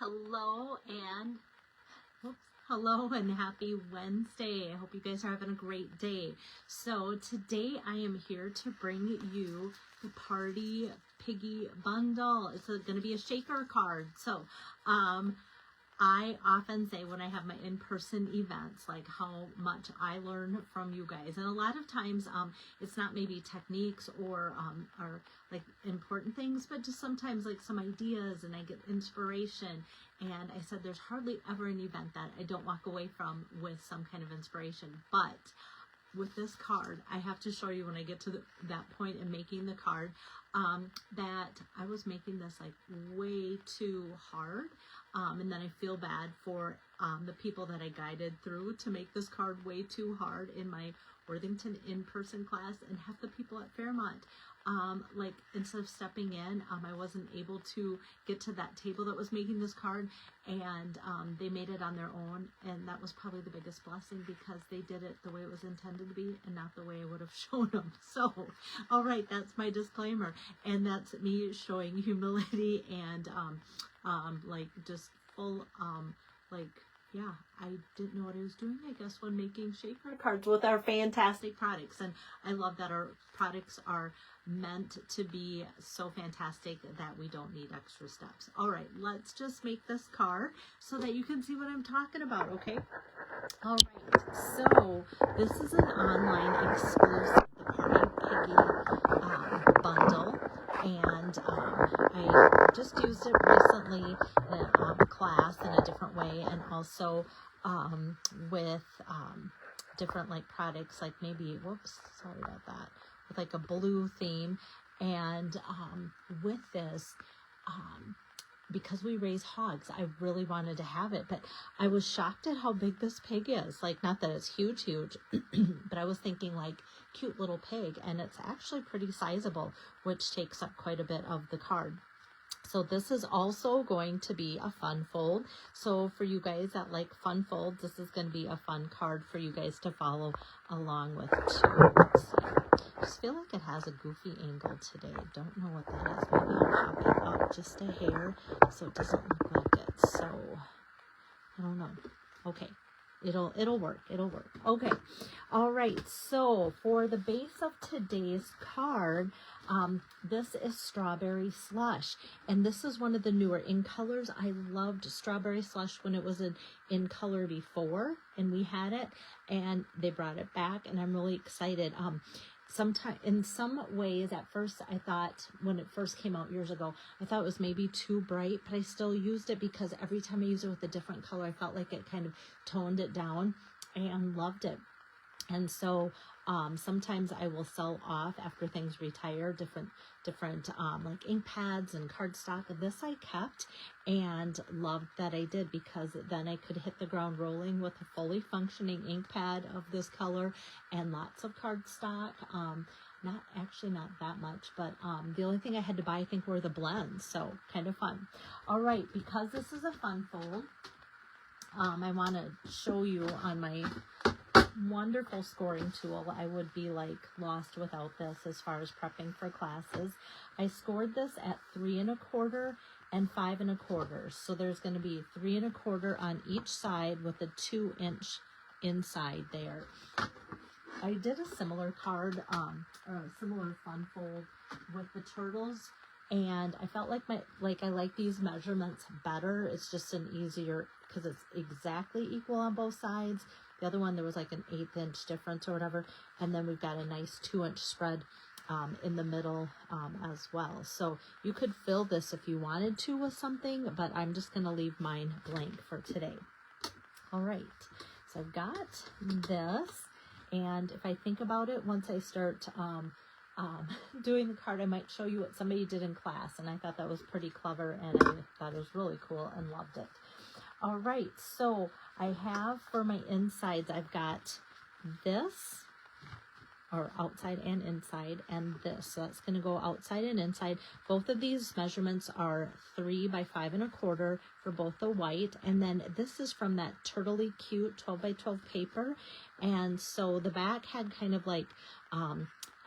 Hello and hello and happy Wednesday. I hope you guys are having a great day. So today I am here to bring you the Party Piggy bundle. It's going to be a shaker card. So I often say when I have my in-person events, like how much I learn from you guys. And a lot of times it's not maybe techniques or like important things, but just sometimes like some ideas, and I get inspiration. And I said there's hardly ever an event that I don't walk away from with some kind of inspiration. But with this card, I have to show you when I get to that point in making the card that I was making this like way too hard. And then I feel bad for the people that I guided through to make this card way too hard in my Worthington in-person class, and half the people at Fairmont, like instead of stepping in, I wasn't able to get to that table that was making this card, and they made it on their own, and that was probably the biggest blessing because they did it the way it was intended to be and not the way I would have shown them. So, all right, that's my disclaimer, and that's me showing humility and like just full yeah, I didn't know what I was doing, I guess, when making shaker cards with our fantastic products. And I love that our products are meant to be so fantastic that we don't need extra steps. All right, let's just make this card so that you can see what I'm talking about, okay? All right, so this is an online exclusive, the Party Piggy bundle. And I just used it recently in a class in a different way, and also with different like products, like maybe, whoops, sorry about that, with like a blue theme. And with this, because we raise hogs, I really wanted to have it, but I was shocked at how big this pig is. Like, not that it's huge, but I was thinking like cute little pig, and it's actually pretty sizable, which takes up quite a bit of the card. So this is also going to be a fun fold. So for you guys that like fun folds, this is going to be a fun card for you guys to follow along with too. Let's see. I just feel like it has a goofy angle today. Don't know what that is. Maybe I'll pop it up just a hair so it doesn't look like it. So I don't know. Okay. It'll work. It'll work. Okay. All right. So for the base of today's card, this is Strawberry Slush. And this is one of the newer in colors. I loved Strawberry Slush when it was in color before, and we had it, and they brought it back, and I'm really excited. In some ways, at first, I thought, when it first came out years ago, I thought it was maybe too bright, but I still used it because every time I used it with a different color, I felt like it kind of toned it down, and loved it. And so sometimes I will sell off after things retire different like ink pads and cardstock. This I kept and loved that I did, because then I could hit the ground rolling with a fully functioning ink pad of this color and lots of cardstock. Not that much, but the only thing I had to buy, I think, were the blends. So kind of fun. All right, because this is a fun fold, I want to show you on my wonderful scoring tool. I would be like lost without this as far as prepping for classes. I scored this at 3 1/4 and 5 1/4. So there's going to be 3 1/4 on each side with a 2-inch inside there. I did a similar card, or a similar fun fold with the turtles, and I felt like I like these measurements better. It's just an easier, because it's exactly equal on both sides. The other one, there was like an 1/8 inch difference or whatever, and then we've got a nice 2-inch spread in the middle as well. So you could fill this if you wanted to with something, but I'm just going to leave mine blank for today. All right, so I've got this, and if I think about it, once I start doing the card, I might show you what somebody did in class, and I thought that was pretty clever, and I thought it was really cool and loved it. All right, so I have for my insides, I've got this, or outside and inside, and this. So that's going to go outside and inside. Both of these measurements are 3 by 5 1/4 for both the white, and then this is from that Turtley Cute 12 by 12 paper. And so the back had kind of like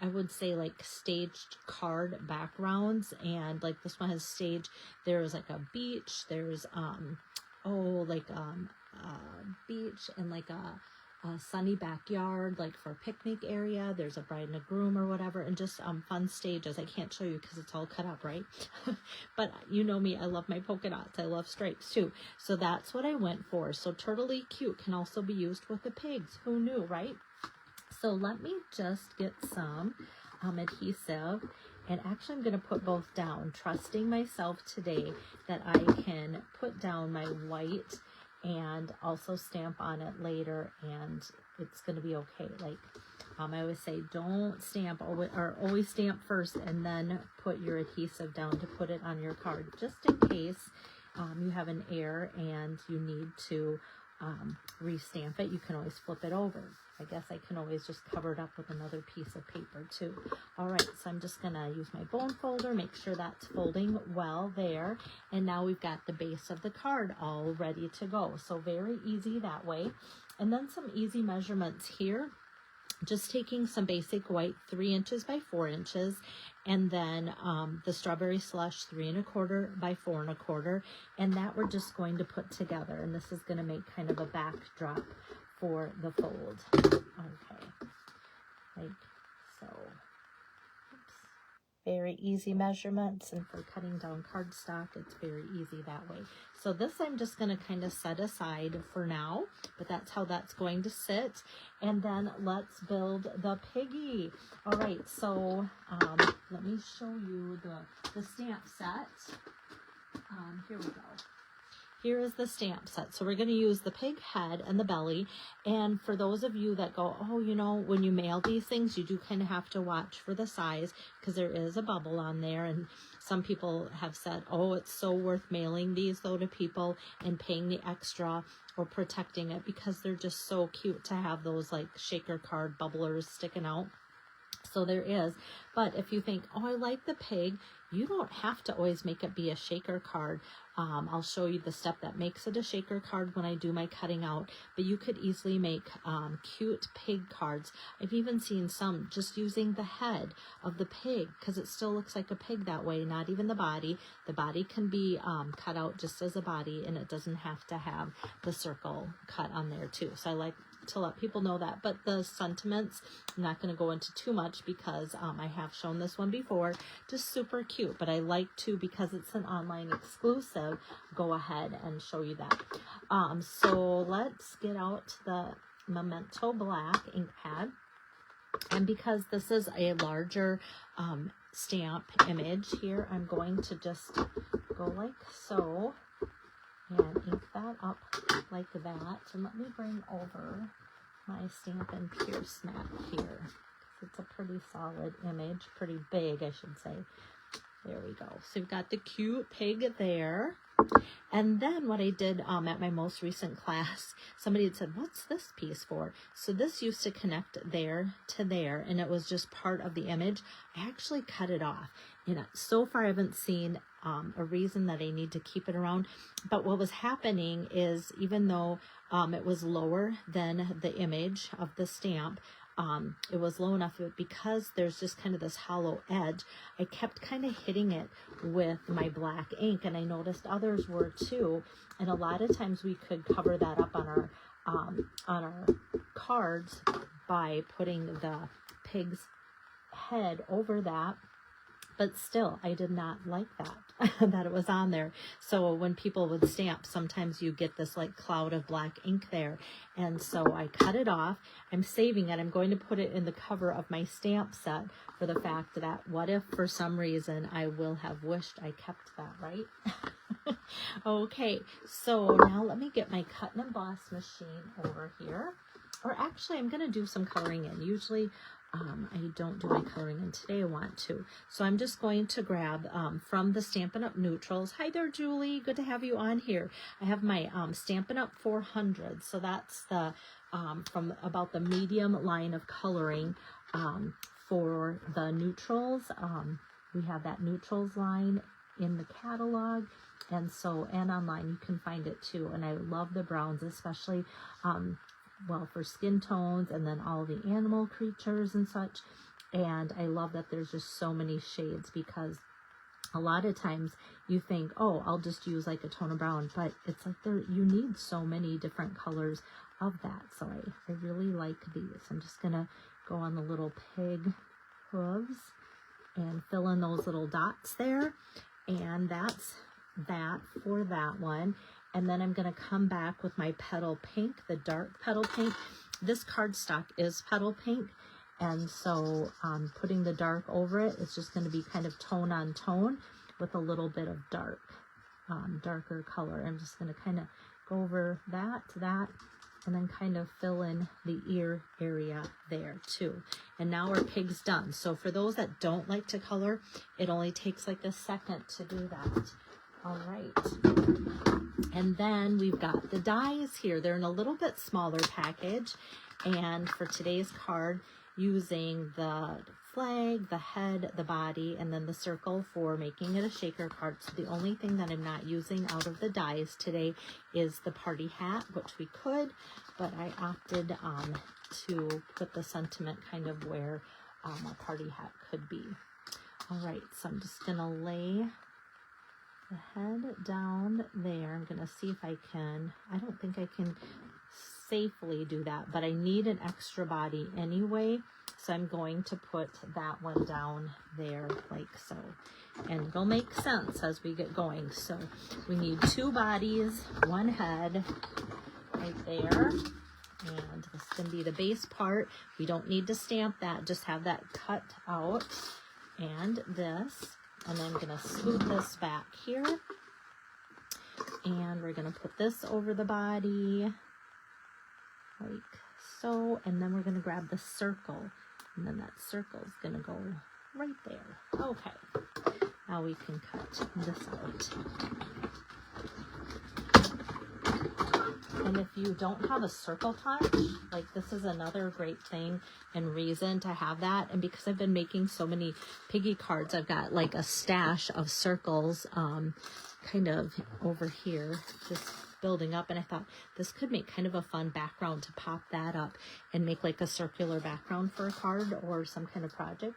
I would say like staged card backgrounds, and like this one has stage. There's like a beach, there's beach and like a sunny backyard, like for a picnic area. There's a bride and a groom or whatever, and just fun stages. I can't show you because it's all cut up, right? But you know me, I love my polka dots. I love stripes too. So that's what I went for. So Turtley Cute can also be used with the pigs. Who knew, right? So let me just get some adhesive, and actually I'm going to put both down, trusting myself today that I can put down my white and also stamp on it later, and it's going to be okay. Like I always say, don't stamp, or always stamp first and then put your adhesive down to put it on your card, just in case you have an error and you need to restamp it. You can always flip it over. I guess I can always just cover it up with another piece of paper too. All right, so I'm just gonna use my bone folder, make sure that's folding well there. And now we've got the base of the card all ready to go. So very easy that way. And then some easy measurements here. Just taking some basic white 3 inches by 4 inches, and then the strawberry slush 3 1/4 by 4 1/4, and that we're just going to put together. And this is going to make kind of a backdrop for the fold. Okay, like so. Oops. Very easy measurements, and for cutting down cardstock, it's very easy that way. So this I'm just going to kind of set aside for now, but that's how that's going to sit. And then let's build the piggy. All right, so let me show you the stamp set. Here we go. Here is the stamp set. So we're going to use the pig head and the belly. And for those of you that go, oh, you know, when you mail these things, you do kind of have to watch for the size, because there is a bubble on there. And some people have said, oh, it's so worth mailing these though to people and paying the extra or protecting it, because they're just so cute to have those like shaker card bubblers sticking out. So there is. But if you think, oh, I like the pig, you don't have to always make it be a shaker card. I'll show you the step that makes it a shaker card when I do my cutting out, but you could easily make cute pig cards. I've even seen some just using the head of the pig, because it still looks like a pig that way, not even the body. The body can be cut out just as a body, and it doesn't have to have the circle cut on there too. So I like to let people know that. But the sentiments, I'm not going to go into too much, because I have shown this one before. Just super cute, but I like to, because it's an online exclusive, go ahead and show you that. So let's get out the Memento Black ink pad, and because this is a larger stamp image here, I'm going to just go like so and ink that up like that. And let me bring over my Stampin' Pierce mat here. It's a pretty solid image, pretty big, I should say. There we go. So you've got the cute pig there. And then what I did at my most recent class, somebody had said, what's this piece for? So this used to connect there to there, and it was just part of the image. I actually cut it off. And so far I haven't seen a reason that I need to keep it around. But what was happening is, even though it was lower than the image of the stamp, it was low enough, because there's just kind of this hollow edge, I kept kind of hitting it with my black ink, and I noticed others were too. And a lot of times we could cover that up on our cards by putting the pig's head over that. But still, I did not like that, that it was on there. So when people would stamp, sometimes you get this like cloud of black ink there. And so I cut it off. I'm saving it. I'm going to put it in the cover of my stamp set, for the fact that what if for some reason I will have wished I kept that, right? Okay, so now let me get my cut and emboss machine over here. Or actually, I'm going to do some coloring in. Usually, I don't do my coloring in. Today I want to. So I'm just going to grab from the Stampin' Up! Neutrals. Hi there, Julie. Good to have you on here. I have my Stampin' Up! 400. So that's the from about the medium line of coloring for the neutrals. We have that neutrals line in the catalog. And so, and online, you can find it too. And I love the browns, especially well, for skin tones, and then all the animal creatures and such. And I love that there's just so many shades, because a lot of times you think, oh, I'll just use like a tone of brown, but it's like you need so many different colors of that. So I really like these. I'm just gonna go on the little pig hooves and fill in those little dots there. And that's that for that one. And then I'm gonna come back with my petal pink, the dark petal pink. This cardstock is petal pink. And so putting the dark over it, it's just going to be kind of tone on tone with a little bit of darker color. I'm just going to kind of go over that, and then kind of fill in the ear area there too. And now our pig's done. So for those that don't like to color, it only takes like a second to do that. All right. And then we've got the dies here. They're in a little bit smaller package. And for today's card, using the flag, the head, the body, and then the circle for making it a shaker card. So the only thing that I'm not using out of the dies today is the party hat, which we could, but I opted to put the sentiment kind of where a party hat could be. All right, so I'm just gonna lay the head down there. I'm gonna see if I can, I don't think I can safely do that, but I need an extra body anyway, so I'm going to put that one down there like so, and it'll make sense as we get going. So we need 2 bodies, 1 head right there, and this is going to be the base part. We don't need to stamp that, just have that cut out, and this, and then I'm going to scoot this back here, and we're going to put this over the body like so, and then we're going to grab the circle, and then that circle is going to go right there. Okay, now we can cut this out. And if you don't have a circle punch, like this is another great thing and reason to have that. And because I've been making so many Piggy cards, I've got like a stash of circles kind of over here, just building up, and I thought this could make kind of a fun background to pop that up and make like a circular background for a card or some kind of project.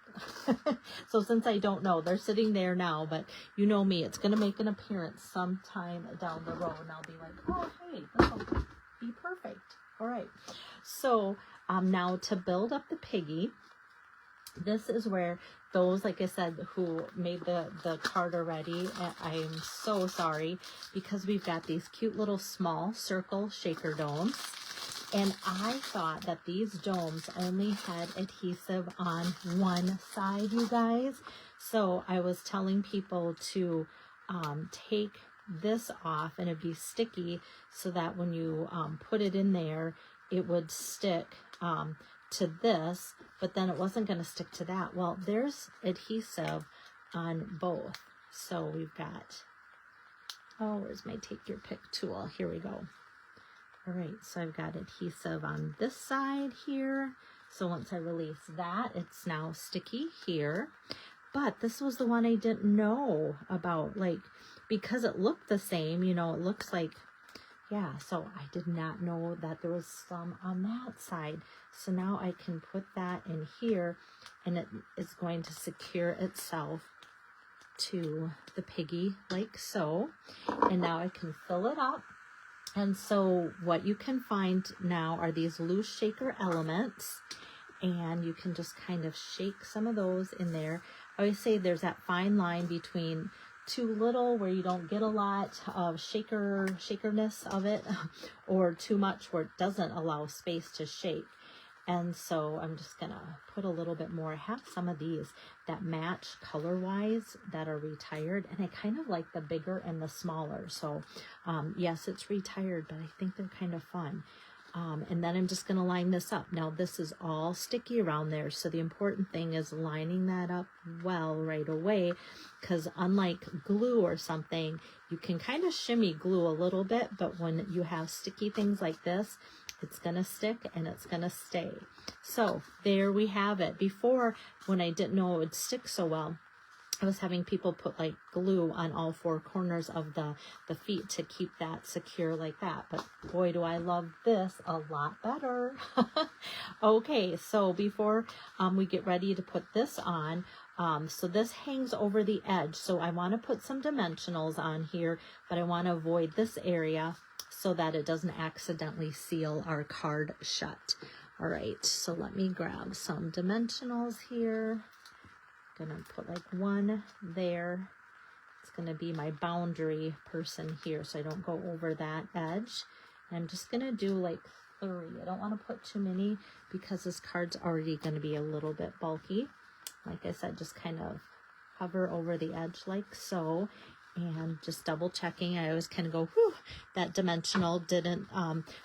So since I don't know, they're sitting there now, but you know me, it's going to make an appearance sometime down the road, and I'll be like, oh, hey, this will be perfect. All right, so now to build up the Piggy, this is where those, like I said, who made the card already, I am so sorry, because we've got these cute little small circle shaker domes. And I thought that these domes only had adhesive on one side, you guys. So I was telling people to take this off, and it'd be sticky, so that when you put it in there, it would stick to this, but then it wasn't going to stick to that. Well, there's adhesive on both. So we've got, oh, where's my take your pick tool? Here we go. All right, so I've got adhesive on this side here. So once I release that, it's now sticky here. But this was the one I didn't know about, like, because it looked the same, you know, it looks like, yeah, so I did not know that there was some on that side. So now I can put that in here, and it is going to secure itself to the Piggy like so. And now I can fill it up. And so what you can find now are these loose shaker elements, and you can just kind of shake some of those in there. I always say there's that fine line between too little, where you don't get a lot of shakerness of it, or too much where it doesn't allow space to shake. And so I'm just gonna put a little bit more. I have some of these that match color-wise that are retired, and I kind of like the bigger and the smaller. So yes, it's retired, but I think they're kind of fun. And then I'm just gonna line this up. Now this is all sticky around there, so the important thing is lining that up well right away, because unlike glue or something, you can kind of shimmy glue a little bit, but when you have sticky things like this, it's gonna stick and it's gonna stay. So there we have it. Before, when I didn't know it would stick so well, I was having people put like glue on all four corners of the feet to keep that secure like that. But boy, do I love this a lot better. Okay, so before we get ready to put this on, so this hangs over the edge. So I want to put some dimensionals on here, but I want to avoid this area so that it doesn't accidentally seal our card shut. All right, so let me grab some dimensionals here. Gonna put like one there. It's gonna be my boundary person here so I don't go over that edge. And I'm just gonna do like 3. I don't want to put too many because this card's already gonna be a little bit bulky. Like I said, just kind of hover over the edge like so, and just double checking. I always kind of go, whew, that dimensional didn't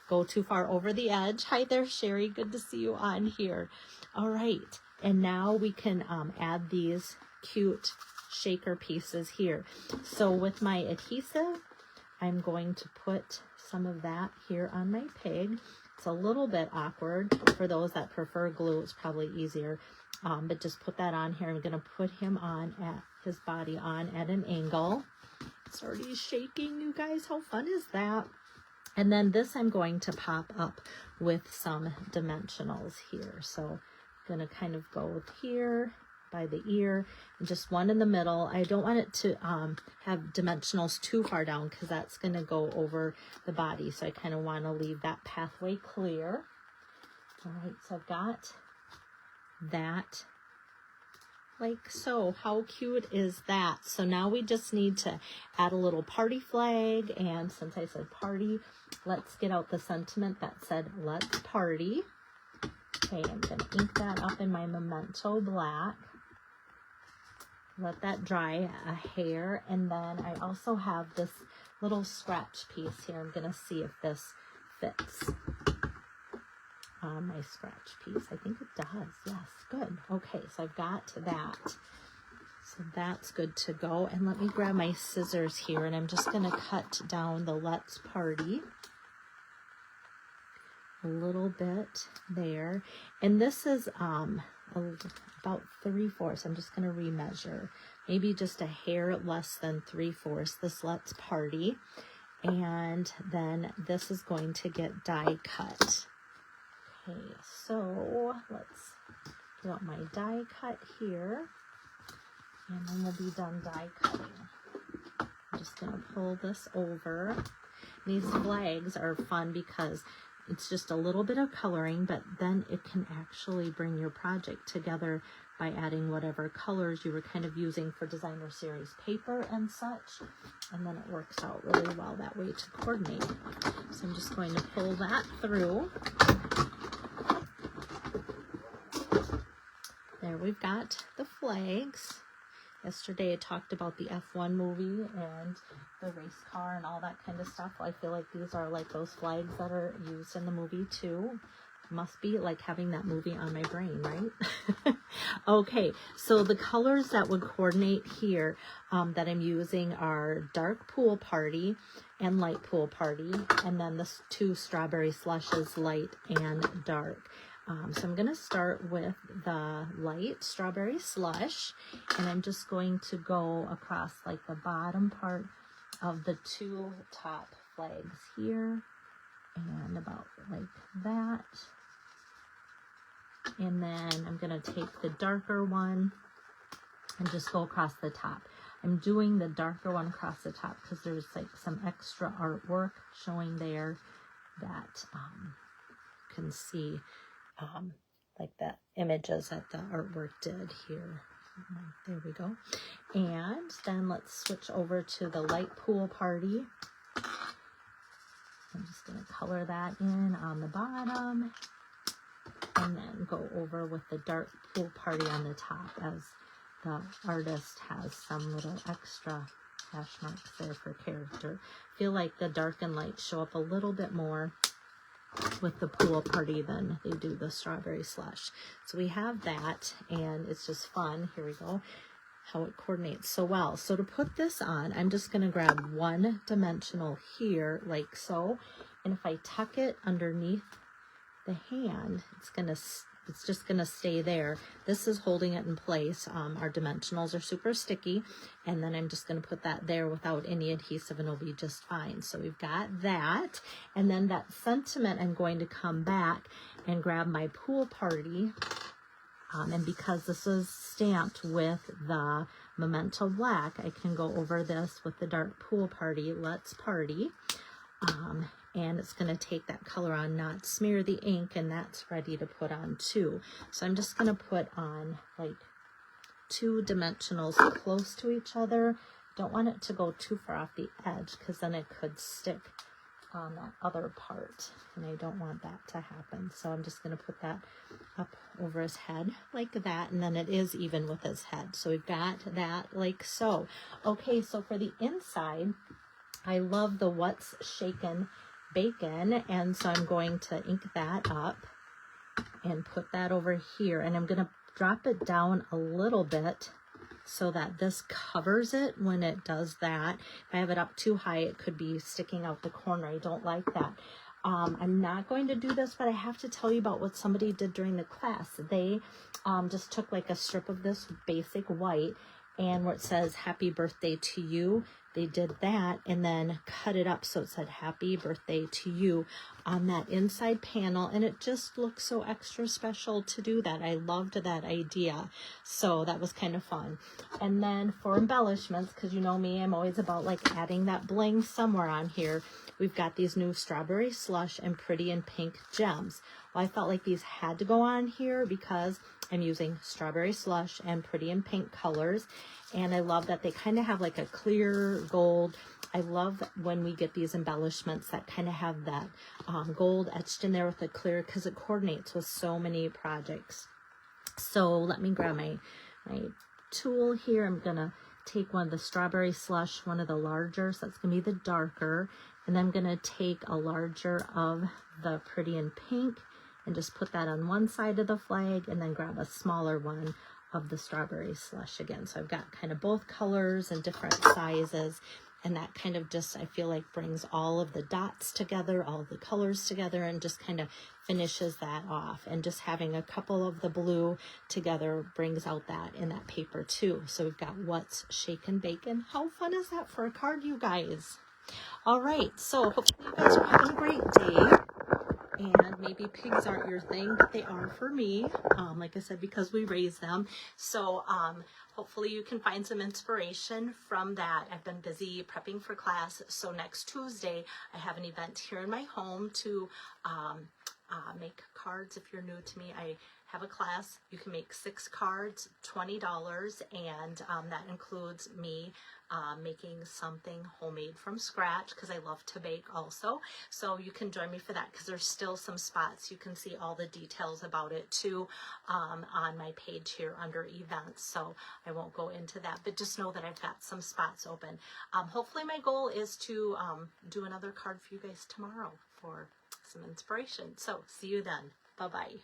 go too far over the edge. Hi there, Sherry, good to see you on here. All right. And now we can add these cute shaker pieces here. So with my adhesive, I'm going to put some of that here on my pig. It's a little bit awkward. For those that prefer glue, it's probably easier. But just put that on here. I'm going to put him on at his body on at an angle. It's already shaking, you guys. How fun is that? And then this I'm going to pop up with some dimensionals here. So gonna kind of go here by the ear and just one in the middle. I don't want it to have dimensionals too far down because that's gonna go over the body. So I kind of want to leave that pathway clear. All right, so I've got that like so. How cute is that? So now we just need to add a little party flag, and since I said party, let's get out the sentiment that said let's party. Okay, I'm going to ink that up in my Memento Black. Let that dry a hair. And then I also have this little scratch piece here. I'm going to see if this fits on my scratch piece. I think it does. Yes, good. Okay, so I've got that. So that's good to go. And let me grab my scissors here, and I'm just going to cut down the Let's Party a little bit there. And this is about 3/4. I'm just going to remeasure, maybe just a hair less than 3/4 this Let's Party. And then this is going to get die cut. Okay, so let's get out my die cut here, and then we'll be done die cutting. I'm just going to pull this over. These flags are fun because it's just a little bit of coloring, but then it can actually bring your project together by adding whatever colors you were kind of using for designer series paper and such. And then it works out really well that way to coordinate. So I'm just going to pull that through. There we've got the flags. Yesterday I talked about the F1 movie and the race car and all that kind of stuff. I feel like these are like those flags that are used in the movie too. Must be like having that movie on my brain, right? Okay, so the colors that would coordinate here that I'm using are Dark Pool Party and Light Pool Party, and then the 2 Strawberry Slushes, Light and Dark. So I'm going to start with the light strawberry slush, and I'm just going to go across like the bottom part of the 2 top flags here, and about like that. And then I'm going to take the darker one and just go across the top. I'm doing the darker one across the top because there's like some extra artwork showing there that you can see. Like the images that the artwork did here. There we go. And then let's switch over to the Light Pool Party. I'm just going to color that in on the bottom, and then go over with the Dark Pool Party on the top, as the artist has some little extra hash marks there for character. I feel like the dark and light show up a little bit more with the pool party than they do the strawberry slush. So we have that, and it's just fun. Here we go, how it coordinates so well. So to put this on, I'm just going to grab 1 dimensional here like so, and if I tuck it underneath the hand, it's going to it's just going to stay there. This is holding it in place. Our dimensionals are super sticky, and then I'm just going to put that there without any adhesive, and it'll be just fine. So we've got that, and then that sentiment, I'm going to come back and grab my pool party, and because this is stamped with the Memento Black, I can go over this with the dark pool party, Let's Party. And it's going to take that color on, not smear the ink, and that's ready to put on too. So I'm just going to put on like 2 dimensionals close to each other. Don't want it to go too far off the edge because then it could stick on that other part, and I don't want that to happen. So I'm just going to put that up over his head like that, and then it is even with his head. So we've got that like so. Okay, so for the inside, I love the What's Shaken Bacon, and so I'm going to ink that up and put that over here, and I'm going to drop it down a little bit so that this covers it when it does that. If I have it up too high, it could be sticking out the corner. I don't like that. I'm not going to do this, but I have to tell you about what somebody did during the class. They just took like a strip of this basic white, and where it says happy birthday to you, they did that and then cut it up so it said happy birthday to you on that inside panel, and it just looks so extra special to do that. I loved that idea, so that was kind of fun. And then for embellishments, because you know me, I'm always about like adding that bling somewhere on here, we've got these new Strawberry Slush and Pretty in Pink gems. Well, I felt like these had to go on here because I'm using Strawberry Slush and Pretty in Pink colors, and I love that they kind of have like a clear gold. I love when we get these embellishments that kind of have that gold etched in there with a clear, because it coordinates with so many projects. So let me grab my tool here. I'm gonna take one of the Strawberry Slush, one of the larger, so that's gonna be the darker, and then I'm gonna take a larger of the Pretty in Pink and just put that on one side of the flag, and then grab a smaller one of the Strawberry Slush again. So I've got kind of both colors and different sizes, and that kind of just, I feel like, brings all of the dots together, all of the colors together, and just kind of finishes that off. And just having a couple of the blue together brings out that in that paper too. So we've got What's Shaken Bacon. How fun is that for a card, you guys? All right, so hopefully you guys are having a great day. And maybe pigs aren't your thing, but they are for me, like I said, because we raise them. So hopefully you can find some inspiration from that. I've been busy prepping for class, so next Tuesday I have an event here in my home to make cards. If you're new to me, I have a class. You can make 6 cards, $20, and that includes me making something homemade from scratch, because I love to bake also. So you can join me for that, because there's still some spots. You can see all the details about it too on my page here under events, so I won't go into that, but just know that I've got some spots open. Hopefully my goal is to do another card for you guys tomorrow for some inspiration. So see you then. Bye-bye.